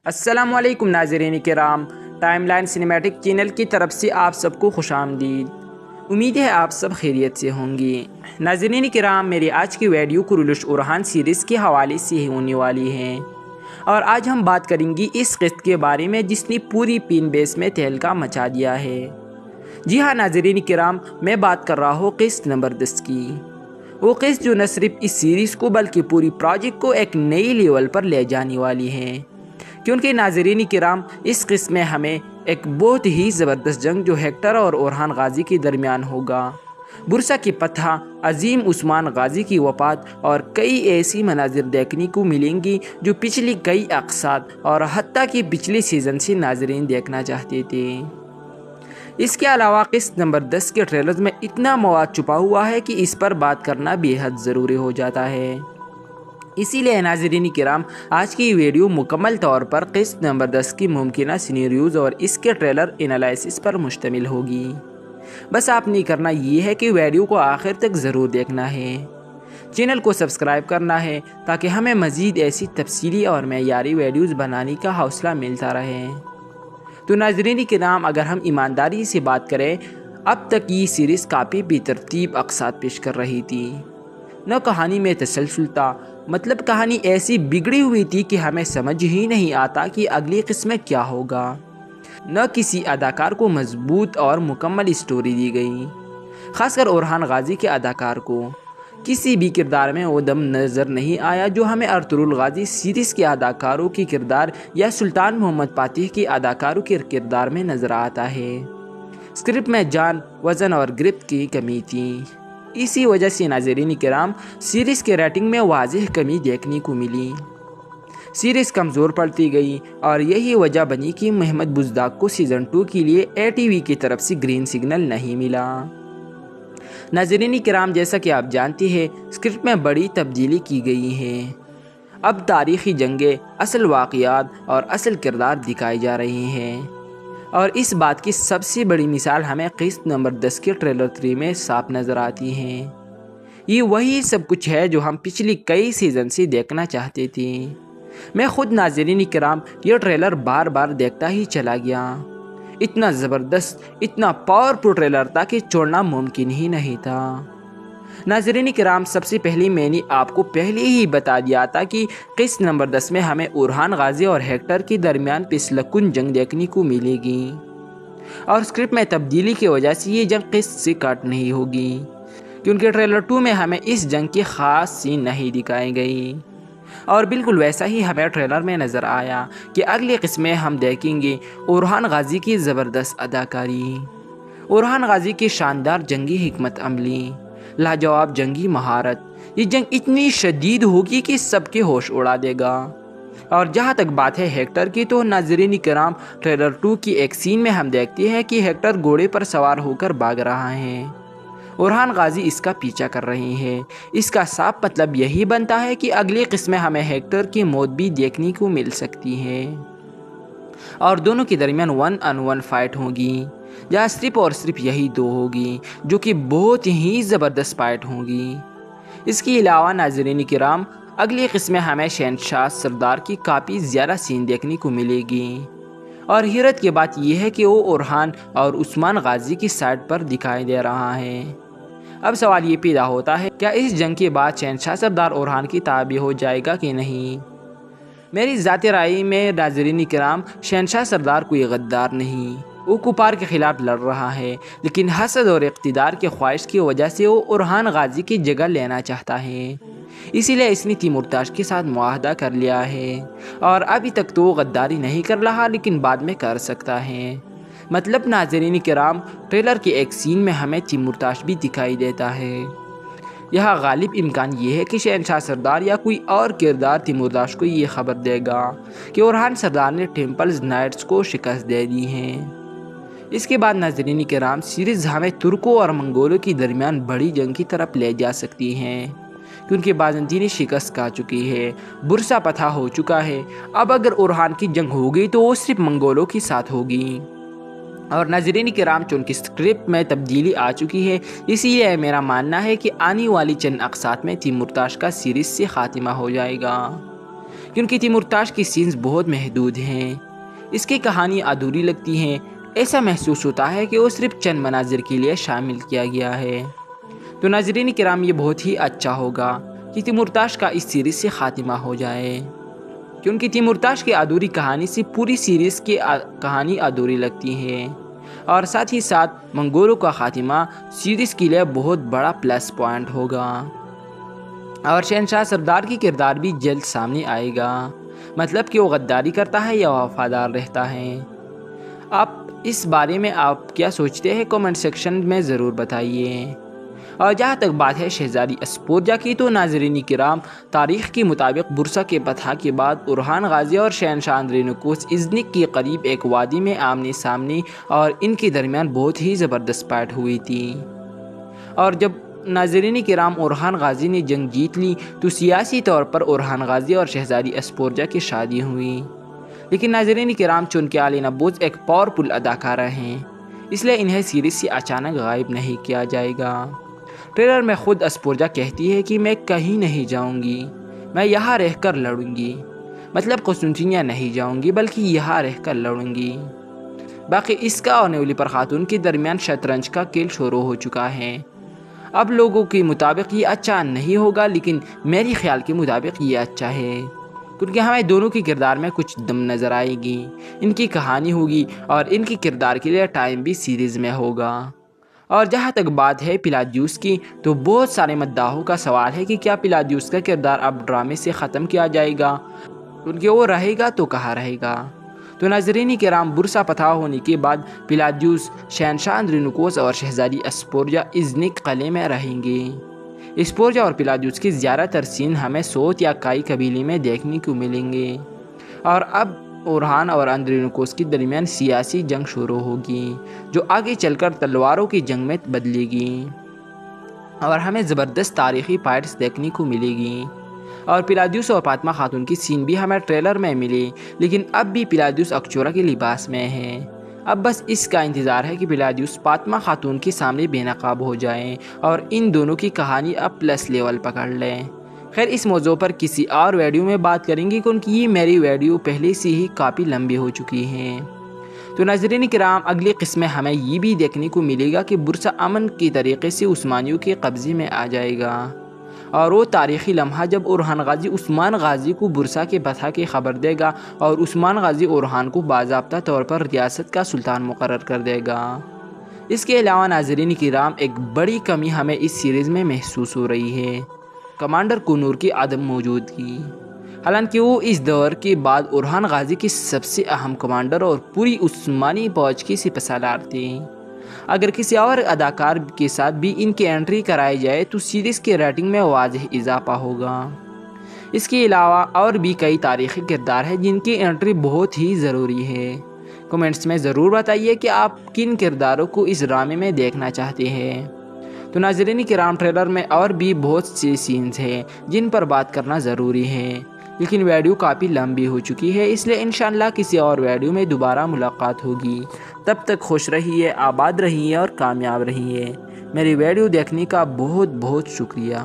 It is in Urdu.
السلام علیکم ناظرین کرام، ٹائم لائن سینیمیٹک چینل کی طرف سے آپ سب کو خوش آمدید۔ امید ہے آپ سب خیریت سے ہوں گے۔ ناظرین کرام، میری آج کی ویڈیو کرولش اورحان سیریز کے حوالے سے ہی ہونے والی ہے، اور آج ہم بات کریں گے اس قسط کے بارے میں جس نے پوری پین بیس میں تہلکہ مچا دیا ہے۔ جی ہاں ناظرین کرام، میں بات کر رہا ہوں قسط نمبر 10 کی۔ وہ قسط جو نہ صرف اس سیریز کو بلکہ پوری پروجیکٹ کو ایک نئی لیول پر لے جانے والی ہے، کیونکہ ناظرین کرام اس قسم میں ہمیں ایک بہت ہی زبردست جنگ جو ہیکٹر اور اورحان غازی کے درمیان ہوگا، برسا کی فتح، عظیم عثمان غازی کی وفات اور کئی ایسی مناظر دیکھنے کو ملیں گی جو پچھلی کئی اقساط اور حتیٰ کہ پچھلے سیزن سے ناظرین دیکھنا چاہتے تھے۔ اس کے علاوہ قسط نمبر 10 کے ٹریلرز میں اتنا مواد چھپا ہوا ہے کہ اس پر بات کرنا بے حد ضروری ہو جاتا ہے۔ اسی لیے ناظرین کرام، آج کی ویڈیو مکمل طور پر قسط نمبر 10 کی ممکنہ سینیریوز اور اس کے ٹریلر انالائسس پر مشتمل ہوگی۔ بس آپ نے کرنا یہ ہے کہ ویڈیو کو آخر تک ضرور دیکھنا ہے، چینل کو سبسکرائب کرنا ہے تاکہ ہمیں مزید ایسی تفصیلی اور معیاری ویڈیوز بنانے کا حوصلہ ملتا رہے۔ تو ناظرین کرام، اگر ہم ایمانداری سے بات کریں، اب تک یہ سیریز کافی بے ترتیب اقساط پیش کر رہی تھی۔ نہ کہانی میں تسلسل تھا، مطلب کہانی ایسی بگڑی ہوئی تھی کہ ہمیں سمجھ ہی نہیں آتا کہ اگلی قسم میں کیا ہوگا۔ نہ کسی اداکار کو مضبوط اور مکمل اسٹوری دی گئی، خاص کر اورحان غازی کے اداکار کو کسی بھی کردار میں وہ دم نظر نہیں آیا جو ہمیں ارطغرل غازی سیریز کے اداکاروں کی کردار یا سلطان محمد فاتح کے اداکاروں کے کردار میں نظر آتا ہے۔ اسکرپٹ میں جان، وزن اور گرفت کی کمی تھی۔ اسی وجہ سے ناظرین کرام، سیریز کے ریٹنگ میں واضح کمی دیکھنے کو ملی، سیریز کمزور پڑتی گئی، اور یہی وجہ بنی کہ محمد بزدار کو سیزن 2 کے لیے ATV کی طرف سے گرین سگنل نہیں ملا۔ ناظرین کرام، جیسا کہ آپ جانتے ہیں، اسکرپٹ میں بڑی تبدیلی کی گئی ہے۔ اب تاریخی جنگیں، اصل واقعات اور اصل کردار دکھائی جا رہے ہیں، اور اس بات کی سب سے بڑی مثال ہمیں قسط نمبر 10 کے ٹریلر 3 میں صاف نظر آتی ہے۔ یہ وہی سب کچھ ہے جو ہم پچھلی کئی سیزن سے دیکھنا چاہتے تھے۔ میں خود ناظرین کرام یہ ٹریلر بار بار دیکھتا ہی چلا گیا۔ اتنا زبردست، اتنا پاورفل ٹریلر تھا کہ چھوڑنا ممکن ہی نہیں تھا۔ ناظرین کرام، سب سے پہلے میں نے آپ کو پہلے ہی بتا دیا تھا کہ قسط نمبر 10 میں ہمیں اورحان غازی اور ہیکٹر کے درمیان فیصلہ کن جنگ دیکھنے کو ملے گی، اور اسکرپٹ میں تبدیلی کی وجہ سے یہ جنگ قسط سے کٹ نہیں ہوگی، کیونکہ ٹریلر 2 میں ہمیں اس جنگ کی خاص سین نہیں دکھائی گئی، اور بالکل ویسا ہی ہمیں ٹریلر میں نظر آیا کہ اگلی قسم میں ہم دیکھیں گے اورحان غازی کی زبردست اداکاری، اورحان غازی کی شاندار جنگی حکمت عملی، لاجواب جنگی مہارت۔ یہ جنگ اتنی شدید ہوگی کہ سب کے ہوش اڑا دے گا۔ اور جہاں تک بات ہے ہیکٹر کی، تو ناظرین کرام، ٹریلر 2 کی ایک سین میں ہم دیکھتے ہیں کہ ہیکٹر گھوڑے پر سوار ہو کر بھاگ رہا ہے، اورحان غازی اس کا پیچھا کر رہے ہیں۔ اس کا صاف مطلب یہی بنتا ہے کہ اگلی قسم میں ہمیں ہیکٹر کی موت بھی دیکھنے کو مل سکتی ہے، اور دونوں کے درمیان 1 on 1 فائٹ ہوگی، جہاں صرف اور صرف یہی دو ہوگی، جو کہ بہت ہی زبردست فائٹ ہوگی۔ اس کے علاوہ ناظرین کرام، اگلی قسم میں ہمیں شہنشاہ سردار کی کافی زیادہ سین دیکھنے کو ملے گی، اور حیرت کی بات یہ ہے کہ وہ اورحان اور عثمان غازی کی سائڈ پر دکھائی دے رہا ہے۔ اب سوال یہ پیدا ہوتا ہے، کیا اس جنگ کے بعد شہنشاہ سردار اورحان کی تابع ہو جائے گا کہ نہیں؟ میری ذاتی رائے میں ناظرین کرام، شہنشاہ سردار کوئی غدار نہیں، وہ کفار کے خلاف لڑ رہا ہے، لیکن حسد اور اقتدار کی خواہش کی وجہ سے وہ اورحان غازی کی جگہ لینا چاہتا ہے، اسی لیے اس نے تیمورتاش کے ساتھ معاہدہ کر لیا ہے، اور ابھی تک تو وہ غداری نہیں کر رہا، لیکن بعد میں کر سکتا ہے۔ مطلب ناظرین کرام، ٹریلر کے ایک سین میں ہمیں تیمورتاش بھی دکھائی دیتا ہے۔ یہاں غالب امکان یہ ہے کہ شہنشاہ سردار یا کوئی اور کردار تیمورتاش کو یہ خبر دے گا کہ اورحان سردار نے ٹیمپلز نائٹس کو شکست دے دی ہے۔ اس کے بعد ناظرین کرام، سیریز ہمیں ترکوں اور منگولوں کے درمیان بڑی جنگ کی طرف لے جا سکتی ہیں، کیونکہ بازنطینی شکست کھا چکی ہے، برسا فتح ہو چکا ہے۔ اب اگر اورحان کی جنگ ہوگی تو وہ صرف منگولوں کے ساتھ ہوگی، اور ناظرین کرام، چونکہ اسکرپٹ میں تبدیلی آ چکی ہے، اسی لیے میرا ماننا ہے کہ آنے والی چند اقساط میں تیمورتاش کا سیریز سے خاتمہ ہو جائے گا، کیونکہ تیمورتاش کی سینز بہت محدود ہیں، اس کی کہانی ادھوری لگتی ہیں، ایسا محسوس ہوتا ہے کہ وہ صرف چند مناظر کے لیے شامل کیا گیا ہے۔ تو ناظرین کرام، یہ بہت ہی اچھا ہوگا کہ تیمورتاش کا اس سیریز سے خاتمہ ہو جائے، کیونکہ تیمورتاش کی ادھوری کہانی سے پوری سیریز کی کہانی ادھوری لگتی ہے، اور ساتھ ہی ساتھ منگولوں کا خاتمہ سیریز کے لیے بہت بڑا پلس پوائنٹ ہوگا، اور شہنشاہ سردار کی کردار بھی جلد سامنے آئے گا، مطلب کہ وہ غداری کرتا ہے یا وفادار رہتا ہے۔ آپ اس بارے میں آپ کیا سوچتے ہیں، کمنٹ سیکشن میں ضرور بتائیے۔ اور جہاں تک بات ہے شہزادی اسپورجا کی، تو ناظرین کرام، تاریخ کے مطابق برسا کے فتح کے بعد اورحان غازی اور شہنشاہ اندرینکوس ازنک کے قریب ایک وادی میں آمنے سامنے اور ان کے درمیان بہت ہی زبردست فائٹ ہوئی تھی، اور جب ناظرین کرام اورحان غازی نے جنگ جیت لی تو سیاسی طور پر اورحان غازی اور شہزادی اسپورجا کی شادی ہوئی، لیکن ناظرین کرام چونکہ علینا بوز ایک پاورفل اداکارہ ہیں، اس لیے انہیں سیریز سے اچانک غائب نہیں کیا جائے گا۔ ٹریلر میں خود اسپورجا کہتی ہے کہ میں کہیں نہیں جاؤں گی، میں یہاں رہ کر لڑوں گی، مطلب قسطنطنیہ نہیں جاؤں گی بلکہ یہاں رہ کر لڑوں گی۔ باقی اس کا اور نیلوفر خاتون کے درمیان شطرنج کا کھیل شروع ہو چکا ہے۔ اب لوگوں کے مطابق یہ اچھا نہیں ہوگا، لیکن میری خیال کے مطابق یہ اچھا ہے، کیونکہ ہمیں دونوں کی کردار میں کچھ دم نظر آئے گی، ان کی کہانی ہوگی اور ان کی کردار کے لیے ٹائم بھی سیریز میں ہوگا۔ اور جہاں تک بات ہے پلاجیوس کی، تو بہت سارے مداحوں کا سوال ہے کہ کیا پلاجیوس کا کردار اب ڈرامے سے ختم کیا جائے گا، کیونکہ وہ رہے گا تو کہاں رہے گا۔ تو ناظرین کرام، برسا فتح ہونے کے بعد پلاجیوس، شہنشاہ اندرینکوس اور شہزادی اسپورجا ازنک قلعے میں رہیں گے۔ اسپورجا اور پلاجیوس کی زیادہ تر سین ہمیں سوت یا کائی قبیلے میں دیکھنے کو ملیں گے، اور اب اورحان اور اندرینکوس کے درمیان سیاسی جنگ شروع ہوگی جو آگے چل کر تلواروں کی جنگ میں بدلے گی، اور ہمیں زبردست تاریخی فائٹس دیکھنے کو ملے گی۔ اور پلاجیوس اور فاطمہ خاتون کی سین بھی ہمیں ٹریلر میں ملی، لیکن اب بھی پلاجیوس اکچورا کے لباس میں ہے۔ اب بس اس کا انتظار ہے کہ پلاجیوس فاطمہ خاتون کے سامنے بے نقاب ہو جائیں اور ان دونوں کی کہانی اب پلس لیول پکڑ لیں۔ خیر، اس موضوع پر کسی اور ویڈیو میں بات کریں گے، کیونکہ یہ میری ویڈیو پہلے سے ہی کافی لمبی ہو چکی ہیں۔ تو ناظرین کرام، اگلی قسم میں ہمیں یہ بھی دیکھنے کو ملے گا کہ برسا امن کے طریقے سے عثمانیوں کے قبضے میں آ جائے گا، اور وہ تاریخی لمحہ جب اورحان غازی عثمان غازی کو برسا کے فتح کی خبر دے گا اور عثمان غازی اورحان کو باضابطہ طور پر ریاست کا سلطان مقرر کر دے گا۔ اس کے علاوہ ناظرین کرام، ایک بڑی کمی ہمیں اس سیریز میں محسوس ہو رہی ہے، کمانڈر کنور کی عدم موجودگی۔ حالانکہ وہ اس دور کے بعد اورحان غازی کی سب سے اہم کمانڈر اور پوری عثمانی فوج کی سپہ سالار تھے۔ اگر کسی اور اداکار کے ساتھ بھی ان کی انٹری کرائی جائے تو سیریز کے ریٹنگ میں واضح اضافہ ہوگا۔ اس کے علاوہ اور بھی کئی تاریخی کردار ہیں جن کی انٹری بہت ہی ضروری ہے۔ کمنٹس میں ضرور بتائیے کہ آپ کن کرداروں کو اس ڈرامے میں دیکھنا چاہتے ہیں۔ تو ناظرین کرام، ٹریلر میں اور بھی بہت سے سینز ہیں جن پر بات کرنا ضروری ہے، لیکن ویڈیو کافی لمبی ہو چکی ہے، اس لیے انشاءاللہ کسی اور ویڈیو میں دوبارہ ملاقات ہوگی۔ تب تک خوش رہیے، آباد رہیے اور کامیاب رہیے۔ میری ویڈیو دیکھنے کا بہت بہت شکریہ۔